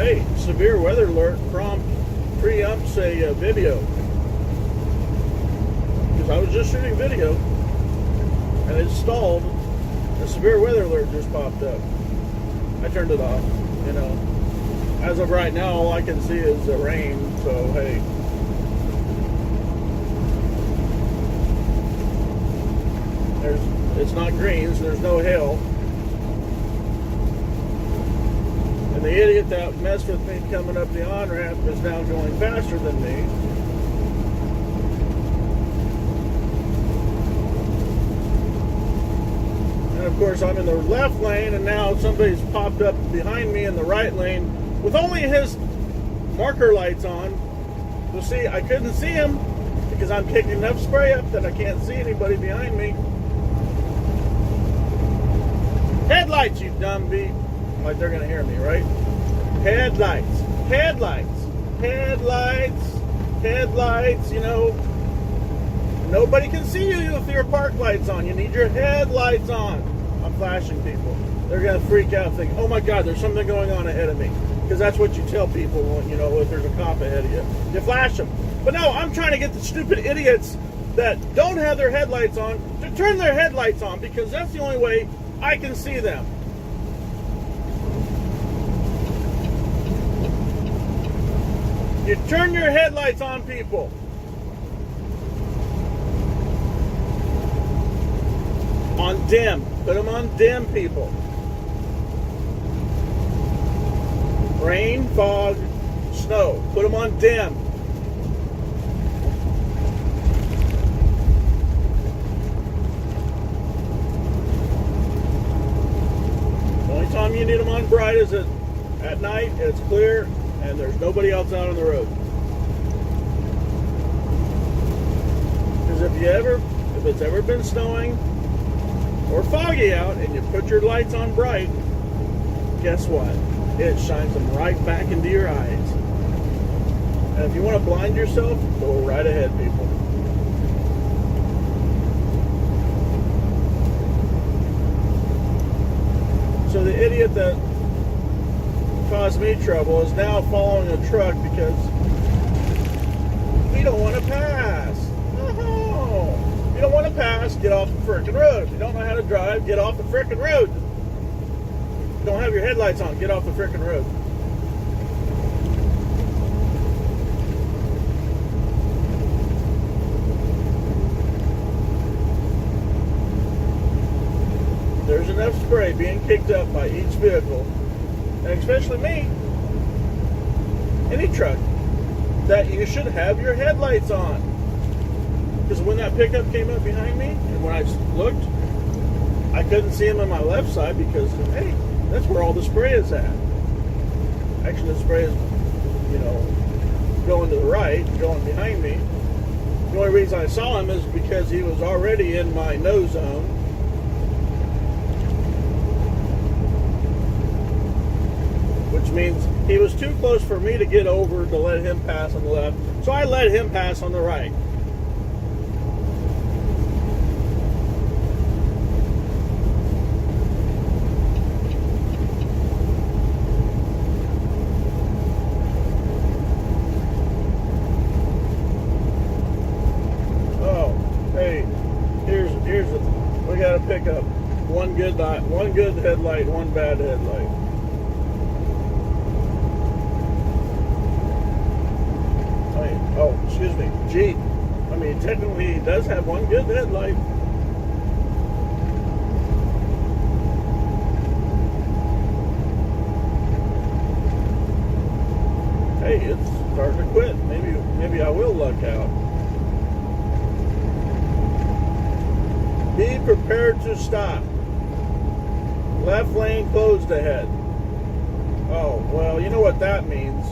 Hey, severe weather alert from preempts a video. Because I was just shooting video and it stalled. A severe weather alert just popped up. I turned it off, you know. As of right now, all I can see is the rain, so hey. It's not green, so there's no hail. And the idiot that messed with me coming up the on-ramp is now going faster than me. And of course I'm in the left lane, and now somebody's popped up behind me in the right lane with only his marker lights on. You'll see, I couldn't see him because I'm kicking enough spray up that I can't see anybody behind me. Headlights, you dumb beat. Like they're gonna hear me, right? Headlights, headlights, headlights, headlights, you know. Nobody can see you if your park lights on. You need your headlights on. I'm flashing people. They're gonna freak out, think, oh my God, there's something going on ahead of me. Because that's what you tell people when, you know, if there's a cop ahead of you. You flash them. But no, I'm trying to get the stupid idiots that don't have their headlights on to turn their headlights on, because that's the only way I can see them. You turn your headlights on, people. On dim. Put them on dim, people. Rain, fog, snow. Put them on dim. Time you need them on bright is at night. It's clear and there's nobody else out on the road. Because if it's ever been snowing or foggy out and you put your lights on bright, guess what? It shines them right back into your eyes. And if you want to blind yourself, go right ahead, people. So the idiot that caused me trouble is now following a truck because we don't want to pass. Oh, if you don't want to pass, get off the frickin' road. If you don't know how to drive, get off the frickin' road. If you don't have your headlights on, get off the frickin' road. There's enough spray being kicked up by each vehicle, and especially me, any truck, that you should have your headlights on. Because when that pickup came up behind me, and when I looked, I couldn't see him on my left side because, hey, that's where all the spray is at. Actually, the spray is, you know, going to the right, going behind me. The only reason I saw him is because he was already in my no zone. Which means he was too close for me to get over to let him pass on the left. So I let him pass on the right. Oh, hey, here's we got to pick up one good headlight, one bad headlight. Oh, excuse me, Jeep. I mean, technically he does have one good headlight. Hey, it's starting to quit. Maybe I will luck out. Be prepared to stop. Left lane closed ahead. Oh, well, you know what that means.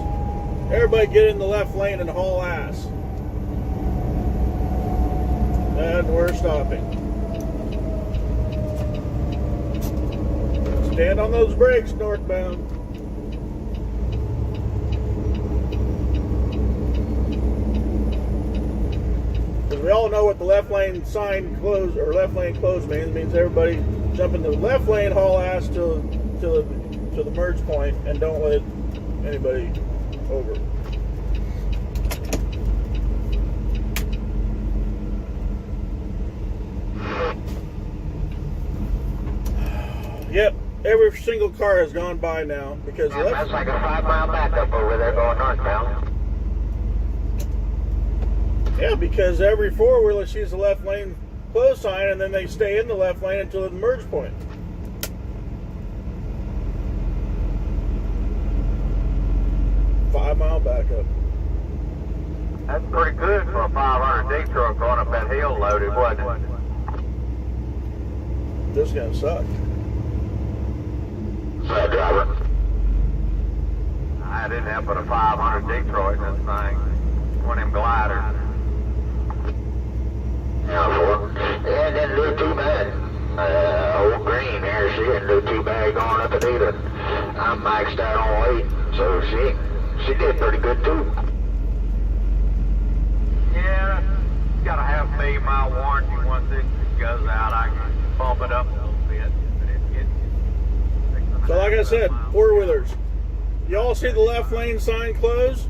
Everybody get in the left lane and haul ass. And we're stopping. Stand on those brakes, northbound. Because we all know what the left lane sign closed or left lane closed means. It means everybody jump in the left lane, haul ass to the merge point, and don't let anybody over. Yep, every single car has gone by now because that's like a 5-mile backup over there going northbound. Yeah, because every four-wheeler sees the left lane close sign and then they stay in the left lane until the merge point. Five-mile backup. That's pretty good for a 500D truck going up that hill loaded, wasn't it? This is gonna suck. Bad driver. I didn't have but a 500 Detroit in this thing. One of them gliders. Yeah, it didn't do too bad. Old Green there, she didn't do too bad going up it either. I'm maxed out on weight, so she did pretty good too. Yeah, you gotta have 8-mile warranty. Once it goes out, I can bump it up a little bit. So like I said, four-wheelers, y'all see the left lane sign closed?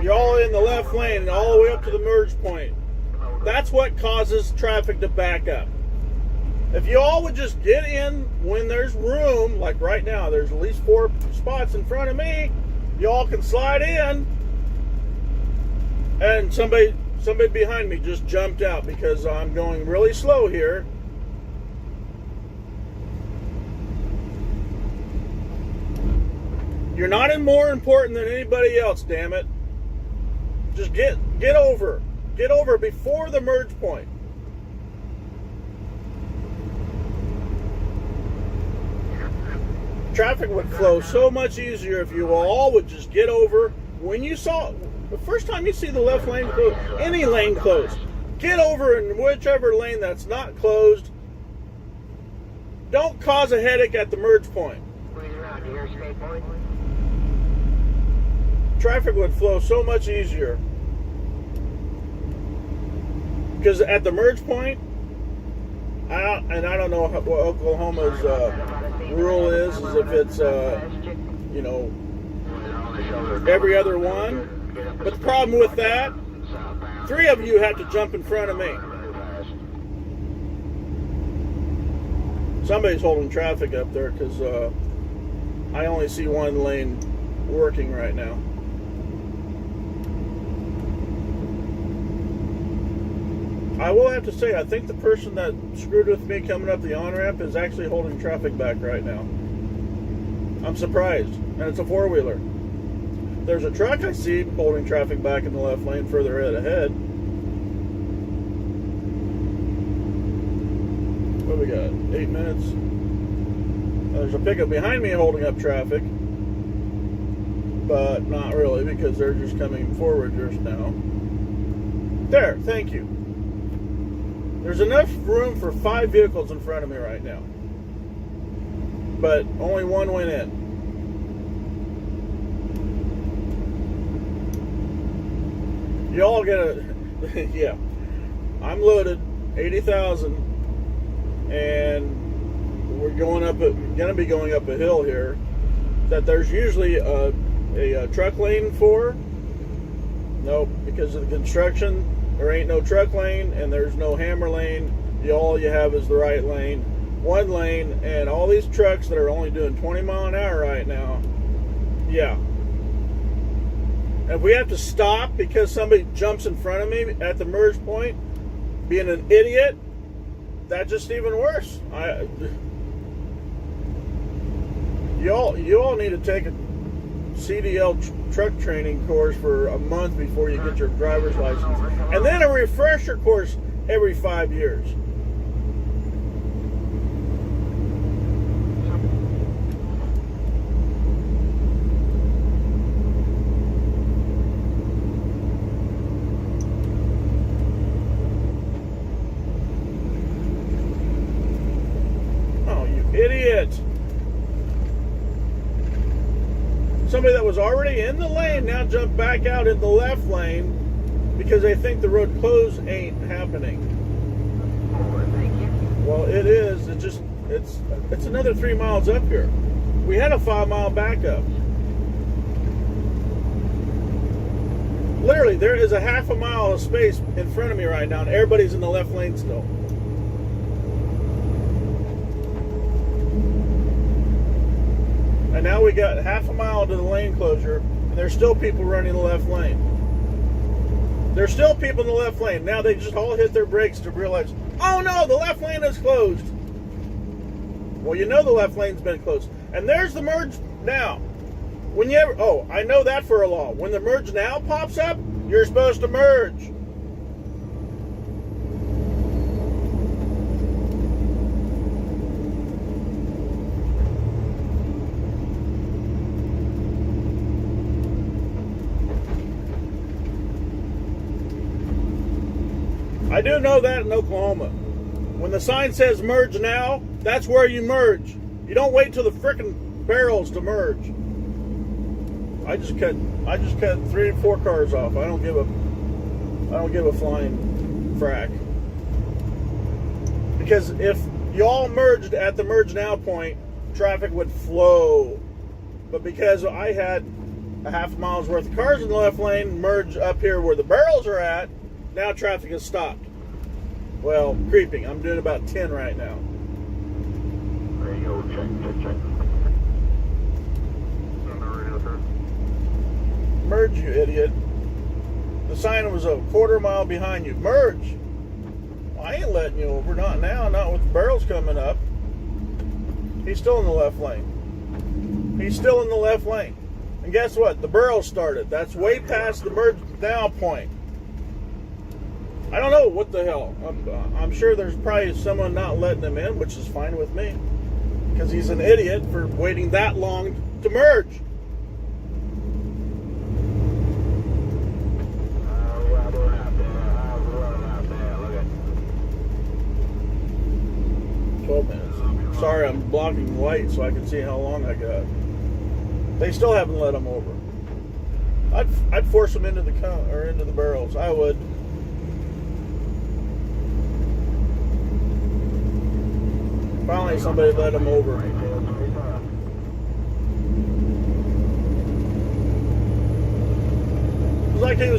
Y'all in the left lane and all the way up to the merge point. That's what causes traffic to back up. If y'all would just get in when there's room, like right now, there's at least 4 spots in front of me, y'all can slide in, and somebody behind me just jumped out because I'm going really slow here. You're not any more important than anybody else, damn it. Just get over. Get over before the merge point. Traffic would flow so much easier if you all would just get over. When you saw, the first time you see the left lane closed, any lane closed, get over in whichever lane that's not closed. Don't cause a headache at the merge point. Traffic would flow so much easier. Because at the merge point, I don't know what Oklahoma's rule is if it's, every other one. But the problem with that, 3 of you have to jump in front of me. Somebody's holding traffic up there because I only see one lane working right now. I will have to say, I think the person that screwed with me coming up the on-ramp is actually holding traffic back right now. I'm surprised. And it's a four-wheeler. There's a truck I see holding traffic back in the left lane further ahead. What do we got? 8 minutes. There's a pickup behind me holding up traffic. But not really, because they're just coming forward just now. There, thank you. There's enough room for 5 vehicles in front of me right now. But only one went in. Y'all get a... yeah. I'm loaded. 80,000. And we're gonna be going up a hill here that there's usually a truck lane for. Nope, because of the construction. There ain't no truck lane and there's no hammer lane. All you have is the right lane. One lane, and all these trucks that are only doing 20 mile an hour right now. Yeah. If we have to stop because somebody jumps in front of me at the merge point, being an idiot, that's just even worse. You all need to take a CDL truck training course for a month before you get your driver's license, and then a refresher course every 5 years. Oh, you idiot. Somebody that was already in the lane now jumped back out in the left lane because they think the road close ain't happening. Well, it is. It's another 3 miles up here. We had a 5 mile backup. Literally, there is a half a mile of space in front of me right now, and everybody's in the left lane still. And now we got half a mile to the lane closure, and there's still people running the left lane. There's still people in the left lane. Now they just all hit their brakes to realize, oh no, the left lane is closed. Well, you know the left lane's been closed. And there's the merge now. When you ever, oh, I know that for a law. When the merge now pops up, you're supposed to merge. I do know that in Oklahoma. When the sign says merge now, that's where you merge. You don't wait till the frickin' barrels to merge. I just cut 3 or 4 cars off. I don't give a flying frack. Because if y'all merged at the merge now point, traffic would flow. But because I had a half a mile's worth of cars in the left lane merge up here where the barrels are at, now traffic has stopped. Well, creeping. I'm doing about 10 right now. Radio check. Merge, you idiot. The sign was a quarter mile behind you. Merge. Well, I ain't letting you over. Not now. Not with the barrels coming up. He's still in the left lane. He's still in the left lane. And guess what? The barrels started. That's way past the merge now point. I don't know what the hell. I'm sure there's probably someone not letting him in, which is fine with me. Because he's an idiot for waiting that long to merge. Sorry, I'm blocking the light so I can see how long I got. They still haven't let them over. I'd force them into the into the barrels. I would. Finally, somebody let them over. It was like he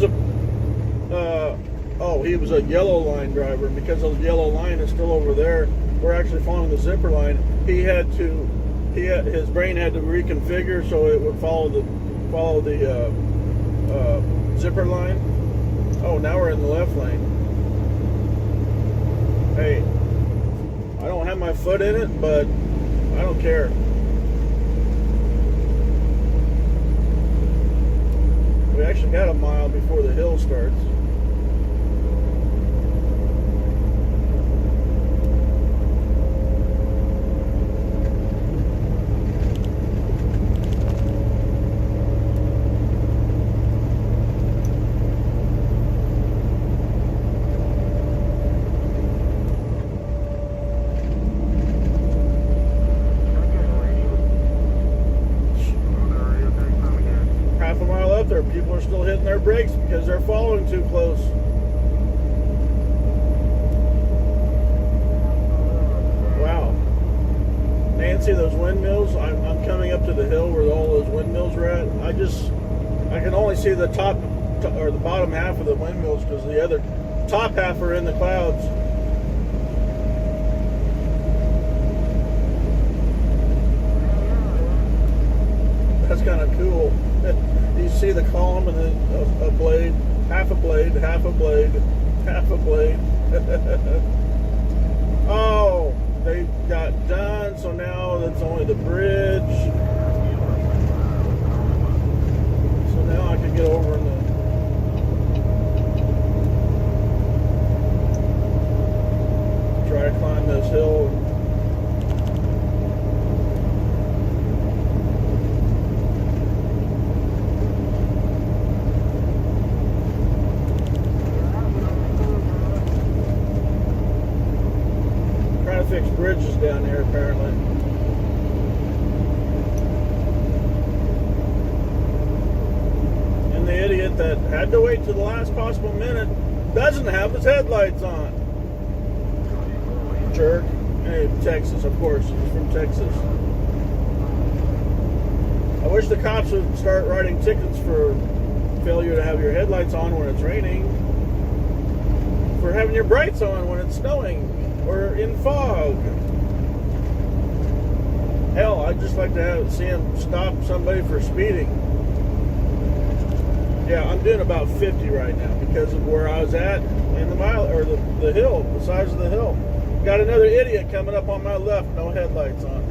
was a yellow line driver. Because the yellow line is still over there. We're actually following the zipper line. His brain had to reconfigure so it would follow the zipper line. Oh, now we're in the left lane. Hey, I don't have my foot in it, but I don't care. We actually got a mile before the hill starts. People are still hitting their brakes because they're following too close. Wow. Nancy, those windmills, I'm coming up to the hill where all those windmills are at. I can only see the top or the bottom half of the windmills because the other top half are in the clouds. That's kind of cool. You see the column and then a blade, half a blade, half a blade, half a blade. Oh, they got done, so now that's only the bridge. So now I can get over in try to climb this hill. Fix bridges down here apparently. And the idiot that had to wait to the last possible minute doesn't have his headlights on. Jerk. Hey, Texas, of course. He's from Texas. I wish the cops would start writing tickets for failure to have your headlights on when it's raining, for having your brights on when it's snowing or in fog. Hell, I'd just like to see him stop somebody for speeding. Yeah, I'm doing about 50 right now because of where I was at in the mile, or the hill, the size of the hill. Got another idiot coming up on my left, no headlights on.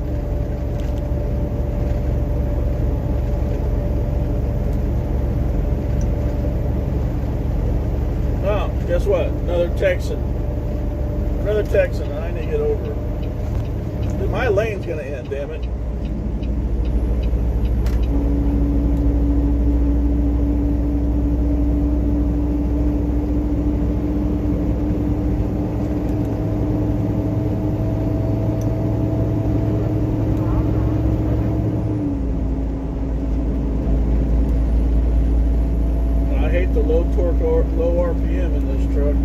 Oh, guess what? Another Texan. Another Texan, and I need to get over. Dude, my lane's gonna end, damn it. The low torque or low RPM in this truck.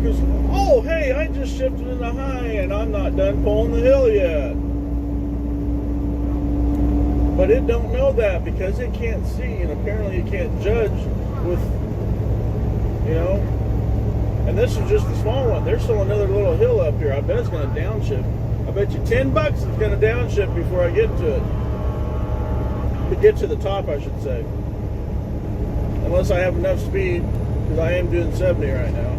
Because, oh, hey, I just shifted into high and I'm not done pulling the hill yet. But it don't know that because it can't see, and apparently it can't judge with, you know. And this is just the small one. There's still another little hill up here. I bet it's going to downshift. I bet you $10 it's going to downshift before I get to it. To get to the top, I should say. Unless I have enough speed, because I am doing 70 right now.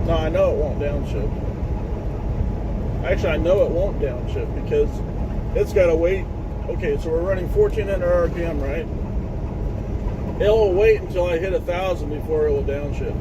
No, I know it won't downshift. Actually, I know it won't downshift because it's got to wait. Okay, so we're running 1400 RPM, right? It'll wait until I hit 1,000 before it will downshift.